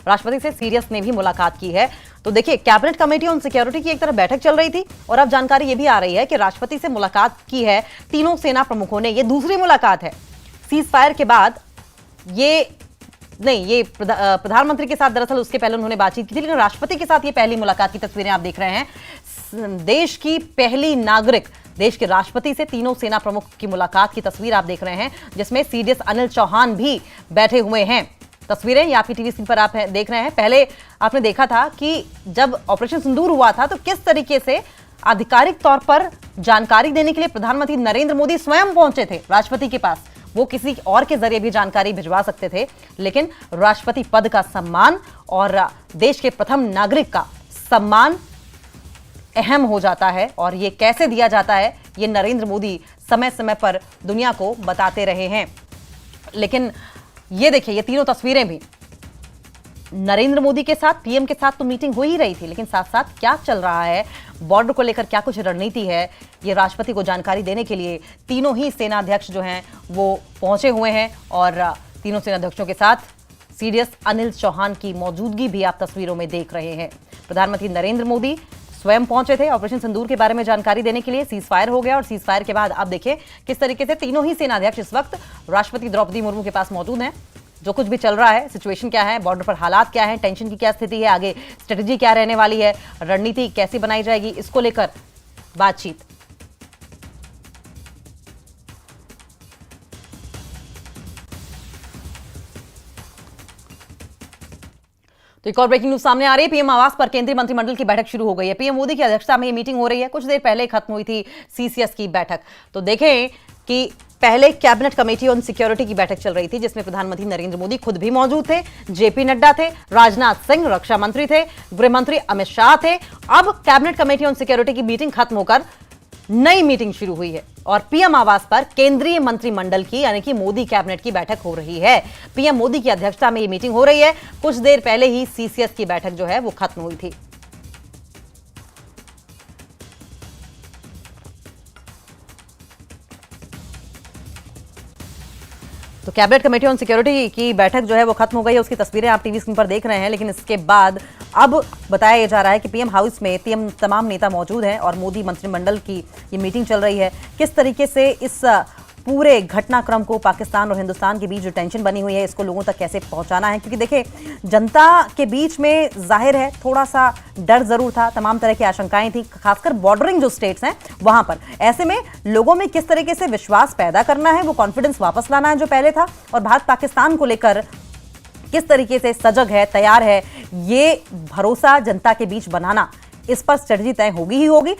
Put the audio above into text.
राष्ट्रपति से सीडीएस ने भी मुलाकात की है। तो देखिए, कैबिनेट कमेटी ऑन सिक्योरिटी की एक तरफ बैठक चल रही थी और अब जानकारी ये भी आ रही है कि राष्ट्रपति से मुलाकात की है तीनों सेना प्रमुखों ने। ये दूसरी मुलाकात है सीज फायर के बाद। ये प्रधानमंत्री के साथ दरअसल उसके पहले उन्होंने बातचीत की थी, लेकिन राष्ट्रपति के साथ ये पहली मुलाकात की तस्वीरें आप देख रहे हैं। देश की पहली नागरिक, देश के राष्ट्रपति से तीनों सेना प्रमुख की मुलाकात की तस्वीर आप देख रहे हैं, जिसमें सीडीएस अनिल चौहान भी बैठे हुए हैं। तस्वीरें ये आपकी टीवी स्क्रीन पर आप देख रहे हैं। पहले आपने देखा था कि जब ऑपरेशन सिंदूर हुआ था तो किस तरीके से आधिकारिक तौर पर जानकारी देने के लिए प्रधानमंत्री नरेंद्र मोदी स्वयं पहुंचे थे राष्ट्रपति के पास। वो किसी और के जरिए भी जानकारी भिजवा सकते थे, लेकिन राष्ट्रपति पद का सम्मान और देश के प्रथम नागरिक का सम्मान अहम हो जाता है। और ये कैसे दिया जाता है, ये नरेंद्र मोदी समय समय पर दुनिया को बताते रहे हैं। लेकिन ये देखिए, ये तीनों तस्वीरें भी नरेंद्र मोदी के साथ, पीएम के साथ तो मीटिंग हो ही रही थी, लेकिन साथ साथ क्या चल रहा है, बॉर्डर को लेकर क्या कुछ रणनीति है, ये राष्ट्रपति को जानकारी देने के लिए तीनों ही सेनाध्यक्ष जो हैं वो पहुंचे हुए हैं। और तीनों सेनाध्यक्षों के साथ सीडीएस अनिल चौहान की मौजूदगी भी आप तस्वीरों में देख रहे हैं। प्रधानमंत्री नरेंद्र मोदी स्वयं पहुंचे थे ऑपरेशन सिंदूर के बारे में जानकारी देने के लिए। सीज फायर हो गया और सीज फायर के बाद अब देखिए किस तरीके से तीनों ही सेनाध्यक्ष इस वक्त राष्ट्रपति द्रौपदी मुर्मू के पास मौजूद हैं। जो कुछ भी चल रहा है, सिचुएशन क्या है, बॉर्डर पर हालात क्या है, टेंशन की क्या स्थिति है, आगे स्ट्रेटेजी क्या रहने वाली है, रणनीति कैसी बनाई जाएगी, इसको लेकर बातचीत। तो एक और ब्रेकिंग न्यूज सामने आ रही है। पीएम आवास पर केंद्रीय मंत्रिमंडल की बैठक शुरू हो गई है। पीएम मोदी की अध्यक्षता में ये मीटिंग हो रही है। कुछ देर पहले खत्म हुई थी सीसीएस की बैठक। तो देखें कि पहले कैबिनेट कमेटी ऑन सिक्योरिटी की बैठक चल रही थी, जिसमें प्रधानमंत्री नरेंद्र मोदी खुद भी मौजूद थे, जेपी नड्डा थे, राजनाथ सिंह रक्षा मंत्री थे, गृह मंत्री अमित शाह थे। अब कैबिनेट कमेटी ऑन सिक्योरिटी की मीटिंग खत्म होकर नई मीटिंग शुरू हुई है और पीएम आवास पर केंद्रीय मंत्रिमंडल की यानी कि मोदी कैबिनेट की बैठक हो रही है। पीएम मोदी की अध्यक्षता में यह मीटिंग हो रही है। कुछ देर पहले ही सीसीएस की बैठक जो है वो खत्म हुई थी। तो कैबिनेट कमेटी ऑन सिक्योरिटी की बैठक जो है वो खत्म हो गई है। उसकी तस्वीरें आप टीवी स्क्रीन पर देख रहे हैं। लेकिन इसके बाद अब बताया जा रहा है कि पीएम हाउस में तमाम नेता मौजूद हैं और मोदी मंत्रिमंडल की ये मीटिंग चल रही है। किस तरीके से इस पूरे घटनाक्रम को, पाकिस्तान और हिंदुस्तान के बीच जो टेंशन बनी हुई है, इसको लोगों तक कैसे पहुंचाना है, क्योंकि देखिए जनता के बीच में जाहिर है थोड़ा सा डर जरूर था, तमाम तरह की आशंकाएं थी, खासकर बॉर्डरिंग जो स्टेट्स हैं वहां पर। ऐसे में लोगों में किस तरीके से विश्वास पैदा करना है, वो कॉन्फिडेंस वापस लाना है जो पहले था, और भारत पाकिस्तान को लेकर किस तरीके से सजग है, तैयार है, ये भरोसा जनता के बीच बनाना, इस पर स्ट्रेटजी तय होगी ही होगी।